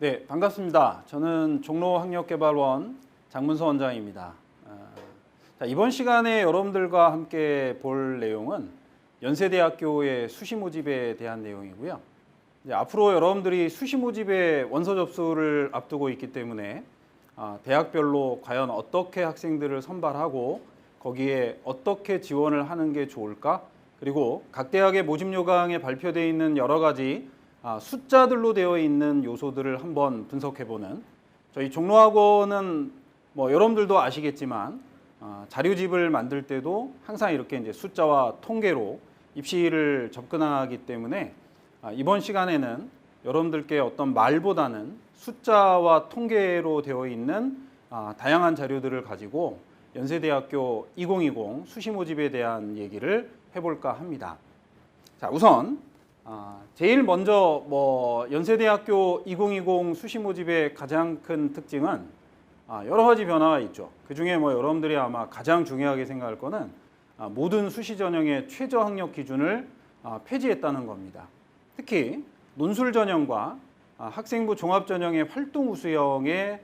네, 반갑습니다. 저는 종로학력개발원 장문서 원장입니다. 이번 시간에 여러분들과 함께 볼 내용은 연세대학교의 수시 모집에 대한 내용이고요. 이제 앞으로 여러분들이 수시 모집에 원서 접수를 앞두고 있기 때문에 대학별로 과연 어떻게 학생들을 선발하고 거기에 어떻게 지원을 하는 게 좋을까? 그리고 각 대학의 모집 요강에 발표되어 있는 여러 가지 숫자들로 되어 있는 요소들을 한번 분석해보는, 저희 종로학원은 여러분들도 아시겠지만 자료집을 만들 때도 항상 이렇게 이제 숫자와 통계로 입시를 접근하기 때문에 이번 시간에는 여러분들께 어떤 말보다는 숫자와 통계로 되어 있는 다양한 자료들을 가지고 연세대학교 2020 수시 모집에 대한 얘기를 해볼까 합니다. 자, 우선 제일 먼저 연세대학교 2020 수시 모집의 가장 큰 특징은 여러 가지 변화가 있죠. 그 중에 여러분들이 아마 가장 중요하게 생각할 거는 모든 수시 전형의 최저 학력 기준을 폐지했다는 겁니다. 특히 논술 전형과 학생부 종합 전형의 활동 우수형의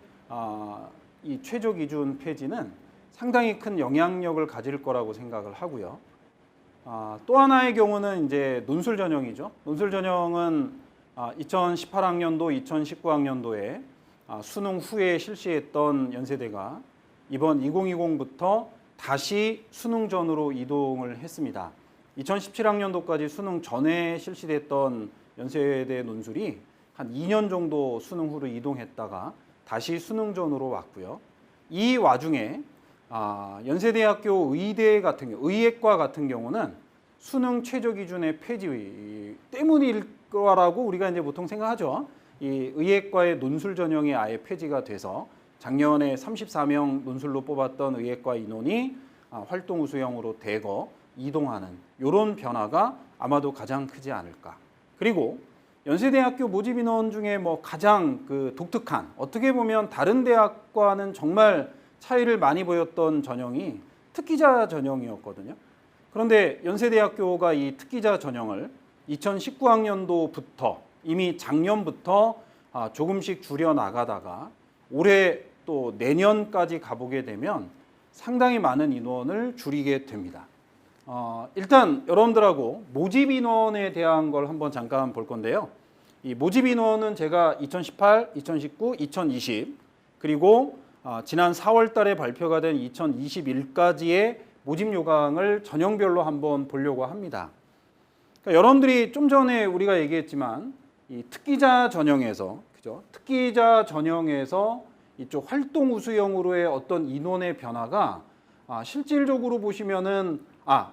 이 최저 기준 폐지는 상당히 큰 영향력을 가질 거라고 생각을 하고요. 또 하나의 경우는 이제 논술 전형이죠. 논술 전형은 2018학년도, 2019학년도에 수능 후에 실시했던 연세대가 이번 2020부터 다시 수능 전으로 이동을 했습니다. 2017학년도까지 수능 전에 실시됐던 연세대 논술이 한 2년 정도 수능 후로 이동했다가 다시 수능 전으로 왔고요. 이 와중에 연세대학교 의예과 같은 경우는 수능 최저 기준의 폐지 때문일 거라고 우리가 이제 보통 생각하죠. 이 의예과의 논술 전형이 아예 폐지가 돼서 작년에 34명 논술로 뽑았던 의예과 인원이 활동 우수형으로 대거 이동하는 이런 변화가 아마도 가장 크지 않을까. 그리고 연세대학교 모집 인원 중에 가장 독특한, 어떻게 보면 다른 대학과는 정말 차이를 많이 보였던 전형이 특기자 전형이었거든요. 그런데 연세대학교가 이 특기자 전형을 2019학년도부터 이미 작년부터 조금씩 줄여 나가다가 올해 또 내년까지 가보게 되면 상당히 많은 인원을 줄이게 됩니다. 일단 여러분들하고 모집 인원에 대한 걸 한번 잠깐 볼 건데요. 이 모집 인원은 제가 2018, 2019, 2020 그리고 지난 4월 달에 발표가 된 2021까지의 모집 요강을 전형별로 한번 보려고 합니다. 그러니까 여러분들이 좀 전에 우리가 얘기했지만 이 특기자 전형에서, 그죠? 특기자 전형에서 이쪽 활동 우수형으로의 어떤 인원의 변화가 실질적으로 보시면은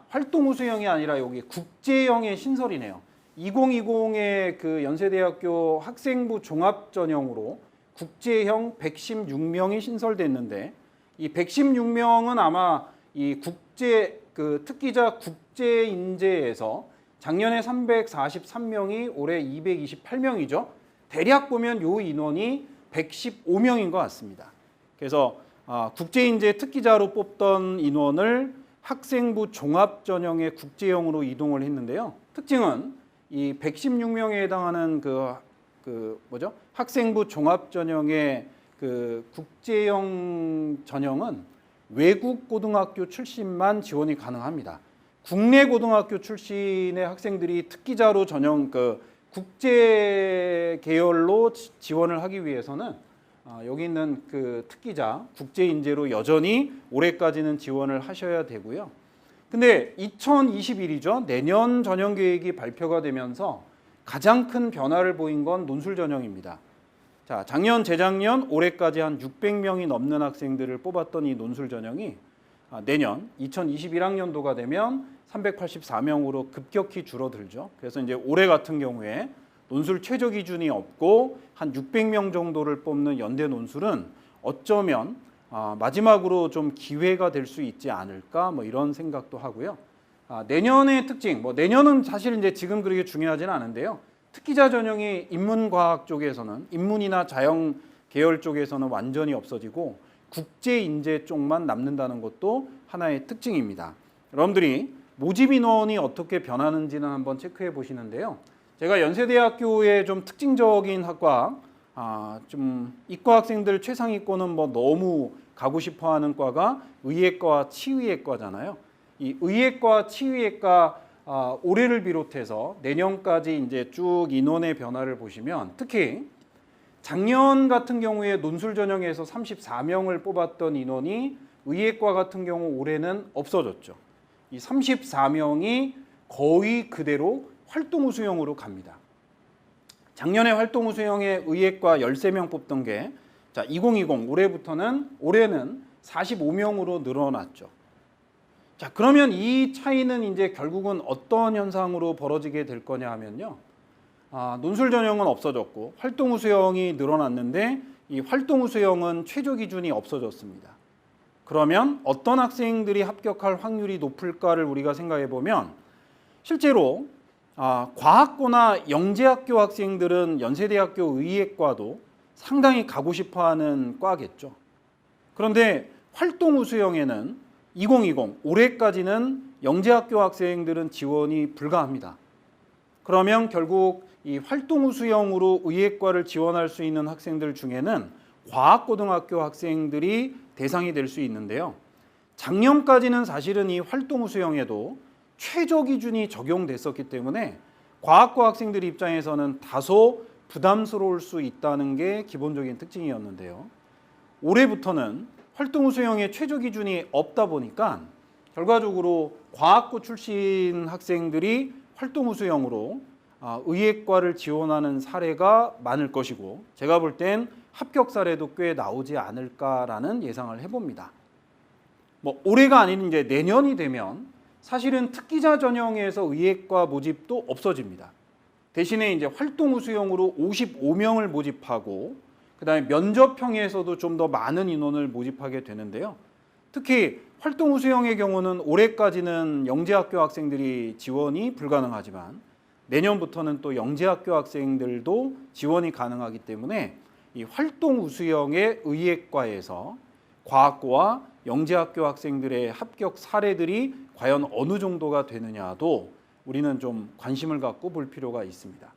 활동 우수형이 아니라 여기 국제형의 신설이네요. 2020의 그 연세대학교 학생부 종합 전형으로 국제형 116명이 신설됐는데 이 116명은 아마 이 특기자 국제 인재에서 작년에 343명이 올해 228명이죠. 대략 보면 이 인원이 115명인 것 같습니다. 그래서 국제 인재 특기자로 뽑던 인원을 학생부 종합 전형의 국제형으로 이동을 했는데요. 특징은 이 116명에 해당하는 학생부 종합 전형의 국제형 전형은 외국 고등학교 출신만 지원이 가능합니다. 국내 고등학교 출신의 학생들이 특기자로 전형 국제 계열로 지원을 하기 위해서는 여기 있는 특기자 국제 인재로 여전히 올해까지는 지원을 하셔야 되고요. 근데 2021이죠. 내년 전형 계획이 발표가 되면서 가장 큰 변화를 보인 건 논술 전형입니다. 자, 작년, 재작년, 올해까지 한 600명이 넘는 학생들을 뽑았던 이 논술 전형이 내년 2021학년도가 되면 384명으로 급격히 줄어들죠. 그래서 이제 올해 같은 경우에 논술 최저 기준이 없고 한 600명 정도를 뽑는 연대 논술은 어쩌면 마지막으로 좀 기회가 될 수 있지 않을까 이런 생각도 하고요. 내년의 특징, 내년은 사실 이제 지금 그렇게 중요하지는 않은데요. 특기자 전형이 인문과학 쪽에서는, 인문이나 자영 계열 쪽에서는 완전히 없어지고 국제 인재 쪽만 남는다는 것도 하나의 특징입니다. 여러분들이 모집 인원이 어떻게 변하는지는 한번 체크해 보시는데요. 제가 연세대학교의 좀 특징적인 학과 좀 이과 학생들 최상위권은 뭐 너무 가고 싶어하는 과가 의예과와 치의예과잖아요. 이 의예과, 치의예과 올해를 비롯해서 내년까지 이제 쭉 인원의 변화를 보시면 특히 작년 같은 경우에 논술 전형에서 34명을 뽑았던 인원이 의예과 같은 경우 올해는 없어졌죠. 이 34명이 거의 그대로 활동 우수형으로 갑니다. 작년에 활동 우수형에 의예과 13명 뽑던 게 2020 올해는 45명으로 늘어났죠. 자, 그러면 이 차이는 이제 결국은 어떤 현상으로 벌어지게 될 거냐 하면요. 논술 전형은 없어졌고 활동 우수형이 늘어났는데 이 활동 우수형은 최저 기준이 없어졌습니다. 그러면 어떤 학생들이 합격할 확률이 높을까를 우리가 생각해 보면 실제로 과학고나 영재학교 학생들은 연세대학교 의예과도 상당히 가고 싶어하는 과겠죠. 그런데 활동 우수형에는 2020 올해까지는 영재학교 학생들은 지원이 불가합니다. 그러면 결국 이 활동 우수형으로 의예과를 지원할 수 있는 학생들 중에는 과학고등학교 학생들이 대상이 될 수 있는데요. 작년까지는 사실은 이 활동 우수형에도 최저 기준이 적용됐었기 때문에 과학고 학생들 입장에서는 다소 부담스러울 수 있다는 게 기본적인 특징이었는데요. 올해부터는 활동 우수형의 최저 기준이 없다 보니까 결과적으로 과학고 출신 학생들이 활동 우수형으로 의예과를 지원하는 사례가 많을 것이고 제가 볼 땐 합격 사례도 꽤 나오지 않을까라는 예상을 해봅니다. 뭐 올해가 아닌 이제 내년이 되면 사실은 특기자 전형에서 의예과 모집도 없어집니다. 대신에 이제 활동 우수형으로 55명을 모집하고 그다음에 면접형에서도 좀 더 많은 인원을 모집하게 되는데요. 특히 활동 우수형의 경우는 올해까지는 영재학교 학생들이 지원이 불가능하지만 내년부터는 또 영재학교 학생들도 지원이 가능하기 때문에 이 활동 우수형의 의예과에서 과학고와 영재학교 학생들의 합격 사례들이 과연 어느 정도가 되느냐도 우리는 좀 관심을 갖고 볼 필요가 있습니다.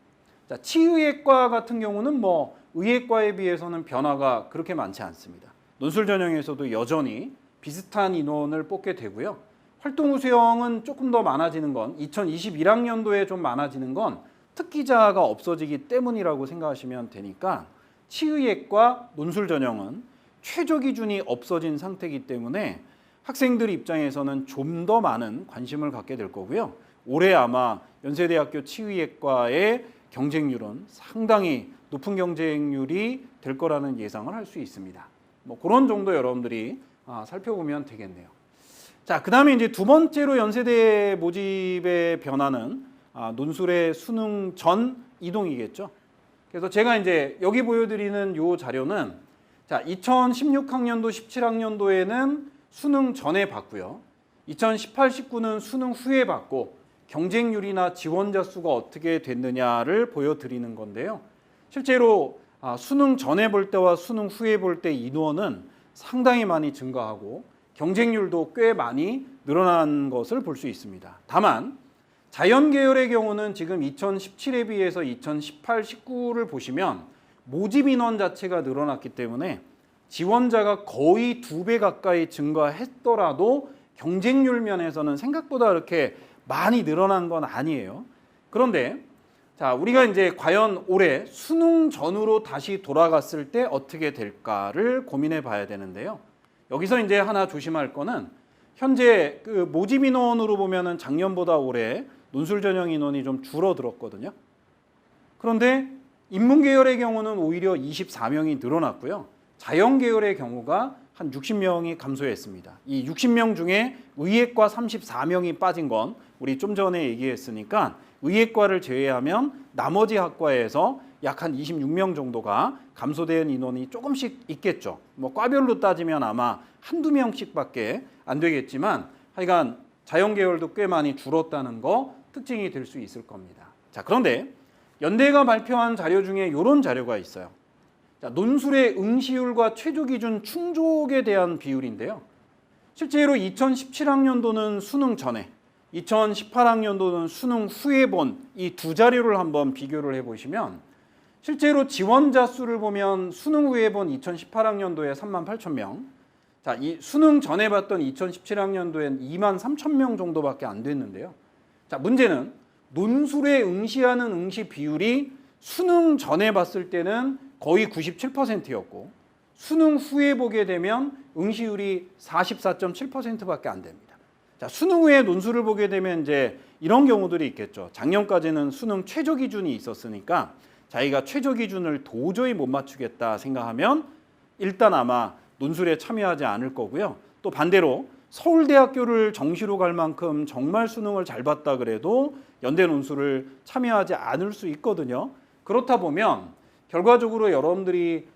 자, 치의예과 같은 경우는 뭐 의예과에 비해서는 변화가 그렇게 많지 않습니다. 논술 전형에서도 여전히 비슷한 인원을 뽑게 되고요. 활동 우수형은 조금 더 많아지는 건 2021학년도에 좀 많아지는 건 특기자가 없어지기 때문이라고 생각하시면 되니까 치의예과 논술 전형은 최저 기준이 없어진 상태이기 때문에 학생들 입장에서는 좀 더 많은 관심을 갖게 될 거고요. 올해 아마 연세대학교 치의예과의 경쟁률은 상당히 높은 경쟁률이 될 거라는 예상을 할 수 있습니다. 뭐 그런 정도 여러분들이 살펴보면 되겠네요. 자, 그다음에 이제 두 번째로 연세대 모집의 변화는 논술의 수능 전 이동이겠죠. 그래서 제가 이제 여기 보여드리는 이 자료는 자 2016학년도, 17학년도에는 수능 전에 봤고요. 2018, 19는 수능 후에 봤고 경쟁률이나 지원자 수가 어떻게 됐느냐를 보여드리는 건데요. 실제로 수능 전에 볼 때와 수능 후에 볼 때 인원은 상당히 많이 증가하고 경쟁률도 꽤 많이 늘어난 것을 볼 수 있습니다. 다만 자연계열의 경우는 지금 2017에 비해서 2018, 19를 보시면 모집 인원 자체가 늘어났기 때문에 지원자가 거의 2배 가까이 증가했더라도 경쟁률 면에서는 생각보다 그렇게 많이 늘어난 건 아니에요. 그런데 자, 우리가 이제 과연 올해 수능 전으로 다시 돌아갔을 때 어떻게 될까를 고민해 봐야 되는데요. 여기서 이제 하나 조심할 거는 현재 그 모집 인원으로 보면은 작년보다 올해 논술 전형 인원이 좀 줄어들었거든요. 그런데 인문 계열의 경우는 오히려 24명이 늘어났고요. 자연 계열의 경우가 한 60명이 감소했습니다. 이 60명 중에 의예과 34명이 빠진 건 우리 좀 전에 얘기했으니까 의예과를 제외하면 나머지 학과에서 약 한 26명 정도가 감소된 인원이 조금씩 있겠죠. 뭐 과별로 따지면 아마 한두 명씩밖에 안 되겠지만 하여간 자연 계열도 꽤 많이 줄었다는 거 특징이 될 수 있을 겁니다. 자, 그런데 연대가 발표한 자료 중에 이런 자료가 있어요. 자, 논술의 응시율과 최저 기준 충족에 대한 비율인데요. 실제로 2017학년도는 수능 전에, 2018학년도는 수능 후에 본 이 두 자료를 한번 비교를 해보시면 실제로 지원자 수를 보면 수능 후에 본 2018학년도에 38,000명, 자, 이 수능 전에 봤던 2017학년도엔 23,000명 정도밖에 안 됐는데요. 자, 문제는 논술에 응시하는 응시 비율이 수능 전에 봤을 때는 거의 97%였고 수능 후에 보게 되면 응시율이 44.7%밖에 안 됩니다. 자, 수능 후에 논술을 보게 되면 이제 이런 경우들이 있겠죠. 작년까지는 수능 최저 기준이 있었으니까 자기가 최저 기준을 도저히 못 맞추겠다 생각하면 일단 아마 논술에 참여하지 않을 거고요. 또 반대로 서울대학교를 정시로 갈 만큼 정말 수능을 잘 봤다 그래도 연대 논술을 참여하지 않을 수 있거든요. 그렇다 보면 결과적으로 여러분들이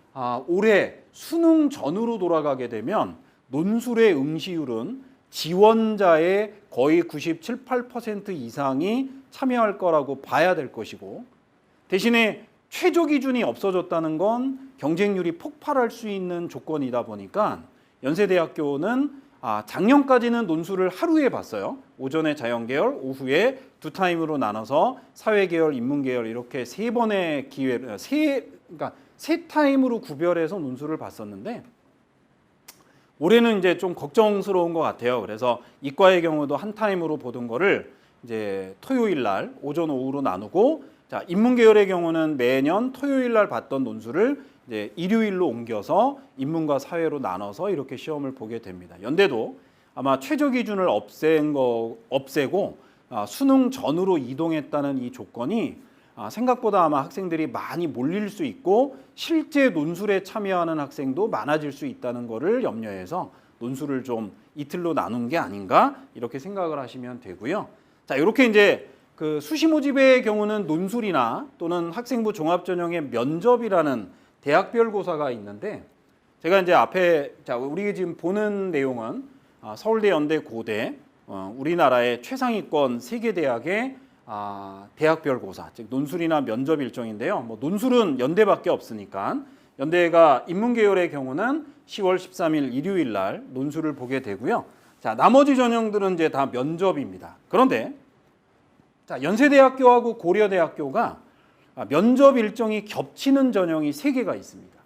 올해 수능 전으로 돌아가게 되면 논술의 응시율은 지원자의 거의 97, 8% 이상이 참여할 거라고 봐야 될 것이고 대신에 최저 기준이 없어졌다는 건 경쟁률이 폭발할 수 있는 조건이다 보니까 연세대학교는 작년까지는 논술을 하루에 봤어요. 오전에 자연계열, 오후에 두 타임으로 나눠서 사회계열, 인문계열 이렇게 세 번의 기회를 그러니까 세 타임으로 구별해서 논술을 봤었는데 올해는 이제 좀 걱정스러운 것 같아요. 그래서 이과의 경우도 한 타임으로 보던 거를 이제 토요일 날 오전 오후로 나누고 자, 인문계열의 경우는 매년 토요일 날 봤던 논술을 이제 일요일로 옮겨서 인문과 사회로 나눠서 이렇게 시험을 보게 됩니다. 연대도 아마 최저 기준을 없애고 수능 전으로 이동했다는 이 조건이 생각보다 아마 학생들이 많이 몰릴 수 있고 실제 논술에 참여하는 학생도 많아질 수 있다는 것을 염려해서 논술을 좀 이틀로 나눈 게 아닌가 이렇게 생각을 하시면 되고요. 자, 이렇게 이제 그 수시 모집의 경우는 논술이나 또는 학생부 종합전형의 면접이라는 대학별 고사가 있는데 제가 이제 앞에 우리 지금 보는 내용은 서울대, 연대, 고대 우리나라의 최상위권 3개 대학의 대학별 고사, 즉 논술이나 면접 일정인데요. 뭐 논술은 연대밖에 없으니까 연대가 인문계열의 경우는 10월 13일 일요일 날 논술을 보게 되고요. 자, 나머지 전형들은 이제 다 면접입니다. 그런데 자, 연세대학교하고 고려대학교가 면접 일정이 겹치는 전형이 3개가 있습니다.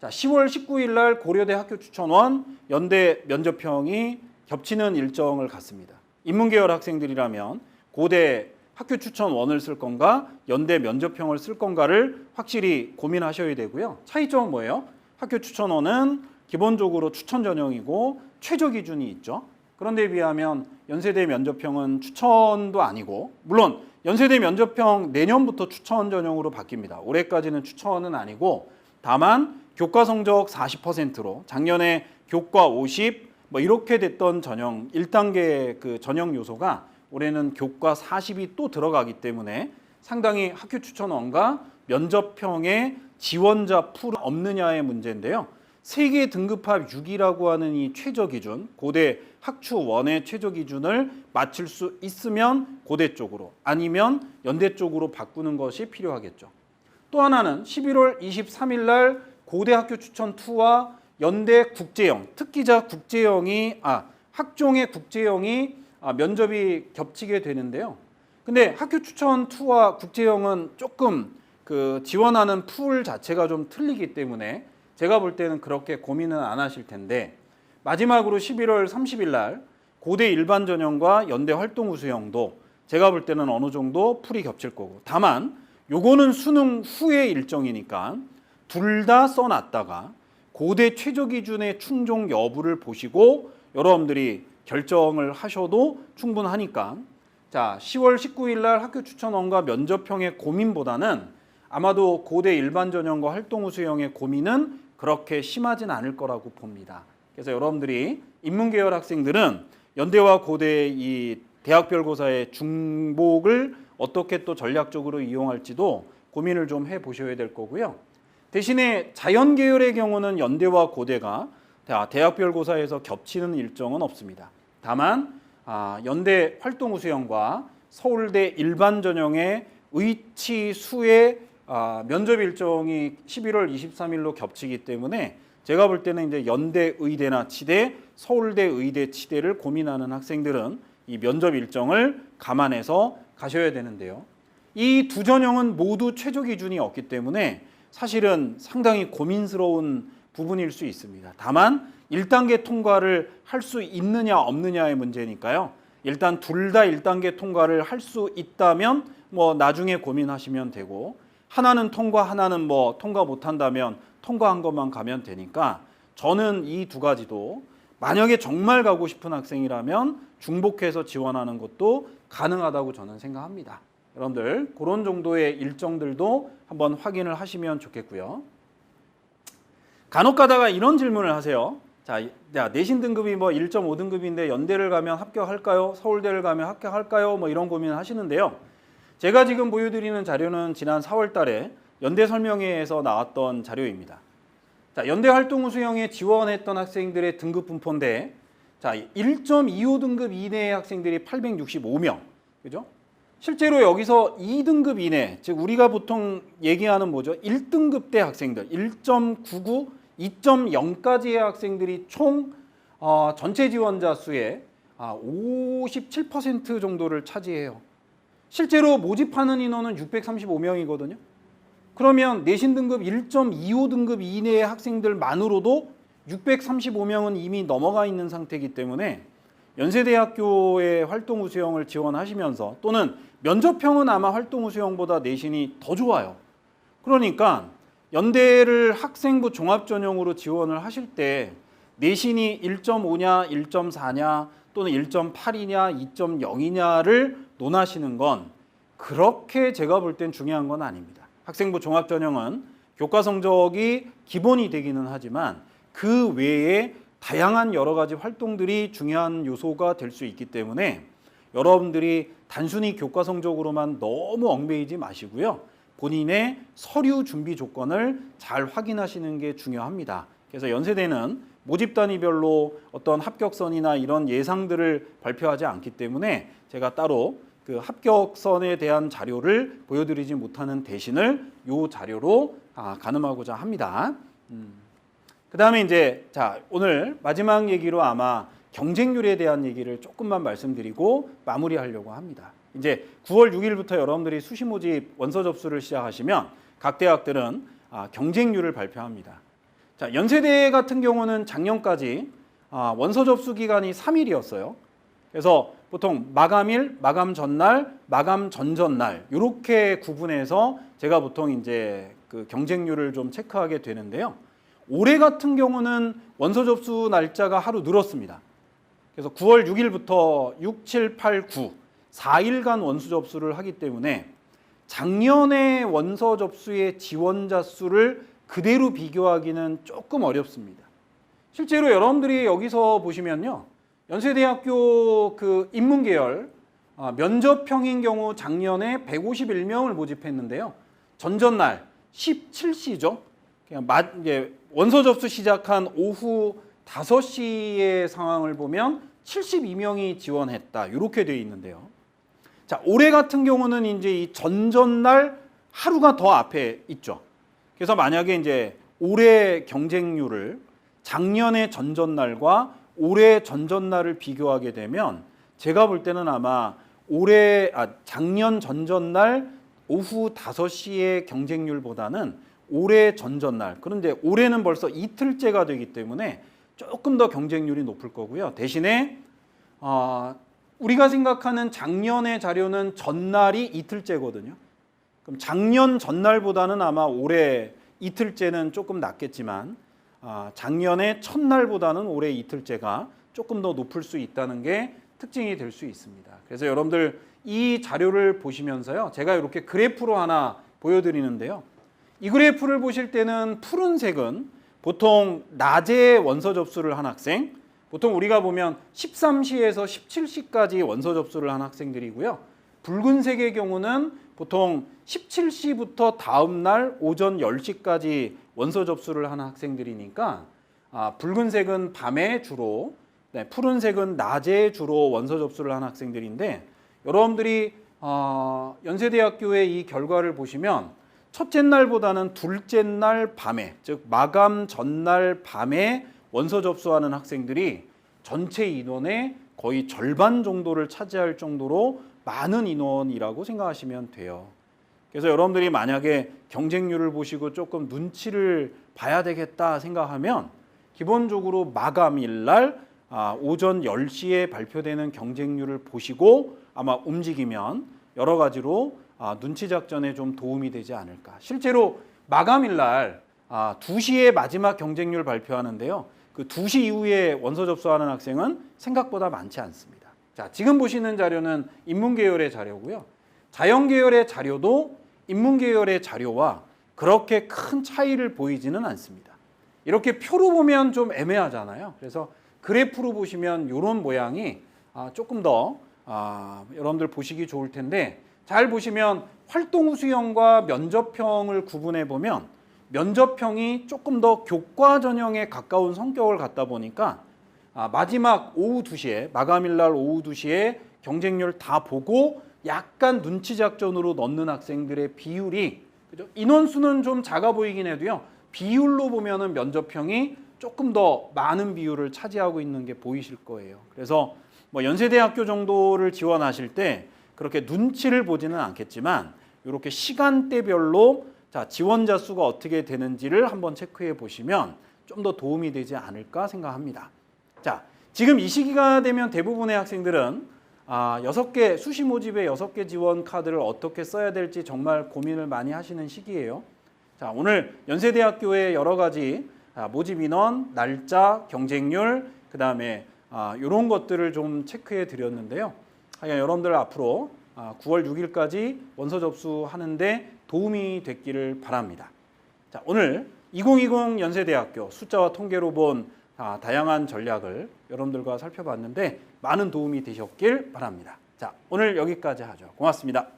자, 10월 19일 날 고려대 학교 추천원, 연대 면접형이 겹치는 일정을 갖습니다. 인문계열 학생들이라면 고대 학교 추천원을 쓸 건가, 연대 면접형을 쓸 건가를 확실히 고민하셔야 되고요. 차이점은 뭐예요? 학교 추천원은 기본적으로 추천 전형이고 최저 기준이 있죠. 그런데 비하면 연세대 면접형은 추천도 아니고 물론 연세대 면접형 내년부터 추천 전형으로 바뀝니다. 올해까지는 추천은 아니고 다만 교과 성적 40%로 작년에 교과 50 뭐 이렇게 됐던 전형 1단계 그 전형 요소가 올해는 교과 40이 또 들어가기 때문에 상당히 학교 추천원과 면접형의 지원자 풀 없느냐의 문제인데요. 세계 등급합 6이라고 하는 이 최저 기준, 고대 학추원의 최저 기준을 맞출 수 있으면 고대 쪽으로 아니면 연대 쪽으로 바꾸는 것이 필요하겠죠. 또 하나는 11월 23일 날 고대 학교 추천 2와 연대 국제형, 특기자 국제형이 학종의 국제형이 면접이 겹치게 되는데요. 근데 학교 추천 2와 국제형은 조금 그 지원하는 풀 자체가 좀 틀리기 때문에 제가 볼 때는 그렇게 고민은 안 하실 텐데 마지막으로 11월 30일 날 고대 일반 전형과 연대 활동 우수형도 제가 볼 때는 어느 정도 풀이 겹칠 거고 다만 요거는 수능 후의 일정이니까 둘 다 써놨다가 고대 최저 기준의 충족 여부를 보시고 여러분들이 결정을 하셔도 충분하니까 자 10월 19일 날 학교 추천원과 면접형의 고민보다는 아마도 고대 일반 전형과 활동 우수형의 고민은 그렇게 심하진 않을 거라고 봅니다. 그래서 여러분들이 인문계열 학생들은 연대와 고대의 이 대학별 고사의 중복을 어떻게 또 전략적으로 이용할지도 고민을 좀 해보셔야 될 거고요. 대신에 자연계열의 경우는 연대와 고대가 대학별 고사에서 겹치는 일정은 없습니다. 다만 연대 활동 우수형과 서울대 일반 전형의 의치수의 면접 일정이 11월 23일로 겹치기 때문에 제가 볼 때는 이제 연대 의대나 치대, 서울대 의대 치대를 고민하는 학생들은 이 면접 일정을 감안해서 가셔야 되는데요. 이 두 전형은 모두 최저 기준이 없기 때문에 사실은 상당히 고민스러운 부분일 수 있습니다. 다만 1단계 통과를 할 수 있느냐 없느냐의 문제니까요. 일단 둘 다 1단계 통과를 할 수 있다면 뭐 나중에 고민하시면 되고, 하나는 통과, 하나는 뭐 통과 못한다면 통과한 것만 가면 되니까, 저는 이 두 가지도 만약에 정말 가고 싶은 학생이라면 중복해서 지원하는 것도 가능하다고 저는 생각합니다. 여러분들 그런 정도의 일정들도 한번 확인을 하시면 좋겠고요. 간혹 가다가 이런 질문을 하세요. 자, 내신 등급이 뭐 1.5등급인데 연대를 가면 합격할까요? 서울대를 가면 합격할까요? 뭐 이런 고민을 하시는데요. 제가 지금 보여드리는 자료는 지난 4월 달에 연대 설명회에서 나왔던 자료입니다. 자, 연대 활동 우수형에 지원했던 학생들의 등급 분포인데, 자, 1.25등급 이내의 학생들이 865명. 그죠? 실제로 여기서 2등급 이내, 즉 우리가 보통 얘기하는 뭐죠? 1등급대 학생들, 1.99, 2.0까지의 학생들이 총 전체 지원자 수의 57% 정도를 차지해요. 실제로 모집하는 인원은 635명이거든요. 그러면 내신 등급 1.25등급 이내의 학생들만으로도 635명은 이미 넘어가 있는 상태이기 때문에 연세대학교의 활동 우수형을 지원하시면서, 또는 면접형은 아마 활동 우수형보다 내신이 더 좋아요. 그러니까 연대를 학생부 종합전형으로 지원을 하실 때 내신이 1.5냐 1.4냐 또는 1.8이냐 2.0이냐를 논하시는 건 그렇게 제가 볼 땐 중요한 건 아닙니다. 학생부 종합전형은 교과 성적이 기본이 되기는 하지만 그 외에 다양한 여러 가지 활동들이 중요한 요소가 될 수 있기 때문에 여러분들이 단순히 교과 성적으로만 너무 얽매이지 마시고요. 본인의 서류 준비 조건을 잘 확인하시는 게 중요합니다. 그래서 연세대는 모집 단위별로 어떤 합격선이나 이런 예상들을 발표하지 않기 때문에 제가 따로 그 합격선에 대한 자료를 보여드리지 못하는 대신을 이 자료로 가늠하고자 합니다. 그 다음에 이제 오늘 마지막 얘기로 아마 경쟁률에 대한 얘기를 조금만 말씀드리고 마무리하려고 합니다. 이제 9월 6일부터 여러분들이 수시 모집 원서 접수를 시작하시면 각 대학들은 경쟁률을 발표합니다. 자, 연세대 같은 경우는 작년까지 원서 접수 기간이 3일이었어요. 그래서 보통 마감일, 마감 전날, 마감 전전날 이렇게 구분해서 제가 보통 이제 그 경쟁률을 좀 체크하게 되는데요. 올해 같은 경우는 원서 접수 날짜가 하루 늘었습니다. 그래서 9월 6일부터 6, 7, 8, 9 4일간 원서 접수를 하기 때문에 작년의 원서 접수의 지원자 수를 그대로 비교하기는 조금 어렵습니다. 실제로 여러분들이 여기서 보시면요. 연세대학교 그 인문계열 면접형인 경우 작년에 151명을 모집했는데요. 전전날 17시죠. 이제 원서 접수 시작한 오후 5시의 상황을 보면 72명이 지원했다. 이렇게 되어 있는데요. 자, 올해 같은 경우는 이제 이 전전날 하루가 더 앞에 있죠. 그래서 만약에 이제 올해 경쟁률을 작년의 전전날과 올해 전전날을 비교하게 되면 제가 볼 때는 아마 작년 전전날 오후 5시의 경쟁률보다는 올해 전전날, 그런데 올해는 벌써 이틀째가 되기 때문에 조금 더 경쟁률이 높을 거고요. 대신에 우리가 생각하는 작년의 자료는 전날이 이틀째거든요. 그럼 작년 전날보다는 아마 올해 이틀째는 조금 낮겠지만 작년의 첫날보다는 올해 이틀째가 조금 더 높을 수 있다는 게 특징이 될 수 있습니다. 그래서 여러분들 이 자료를 보시면서요. 제가 이렇게 그래프로 하나 보여드리는데요. 이 그래프를 보실 때는 푸른색은 보통 낮에 원서 접수를 한 학생, 보통 우리가 보면 13시에서 17시까지 원서 접수를 한 학생들이고요. 붉은색의 경우는 보통 17시부터 다음 날 오전 10시까지 원서 접수를 하는 학생들이니까 붉은색은 밤에 주로, 푸른색은 낮에 주로 원서 접수를 하는 학생들인데, 여러분들이 연세대학교의 이 결과를 보시면 첫째 날보다는 둘째 날 밤에, 즉 마감 전날 밤에 원서 접수하는 학생들이 전체 인원의 거의 절반 정도를 차지할 정도로 많은 인원이라고 생각하시면 돼요. 그래서 여러분들이 만약에 경쟁률을 보시고 조금 눈치를 봐야 되겠다 생각하면 기본적으로 마감일 날 오전 10시에 발표되는 경쟁률을 보시고 아마 움직이면 여러 가지로 눈치 작전에 좀 도움이 되지 않을까. 실제로 마감일 날 2시에 마지막 경쟁률 발표하는데요. 그 2시 이후에 원서 접수하는 학생은 생각보다 많지 않습니다. 자, 지금 보시는 자료는 인문계열의 자료고요. 자연계열의 자료도 인문계열의 자료와 그렇게 큰 차이를 보이지는 않습니다. 이렇게 표로 보면 좀 애매하잖아요. 그래서 그래프로 보시면 이런 모양이 조금 더 여러분들 보시기 좋을 텐데, 잘 보시면 활동 수형과 면접형을 구분해 보면 면접형이 조금 더 교과 전형에 가까운 성격을 갖다 보니까 마지막 오후 2시에 마감일 날 오후 2시에 경쟁률 다 보고 약간 눈치 작전으로 넣는 학생들의 비율이, 그죠? 인원수는 좀 작아 보이긴 해도요. 비율로 보면은 면접형이 조금 더 많은 비율을 차지하고 있는 게 보이실 거예요. 그래서 뭐 연세대학교 정도를 지원하실 때 그렇게 눈치를 보지는 않겠지만 이렇게 시간대별로 지원자 수가 어떻게 되는지를 한번 체크해 보시면 좀 더 도움이 되지 않을까 생각합니다. 자, 지금 이 시기가 되면 대부분의 학생들은 6개 수시 모집의 6개 지원 카드를 어떻게 써야 될지 정말 고민을 많이 하시는 시기예요. 자, 오늘 연세대학교의 여러 가지 모집 인원, 날짜, 경쟁률, 그 다음에 이런 것들을 좀 체크해 드렸는데요. 여러분들 앞으로 9월 6일까지 원서 접수하는데 도움이 됐기를 바랍니다. 자, 오늘 2020 연세대학교 숫자와 통계로 본 다양한 전략을 여러분들과 살펴봤는데 많은 도움이 되셨길 바랍니다. 자, 오늘 여기까지 하죠. 고맙습니다.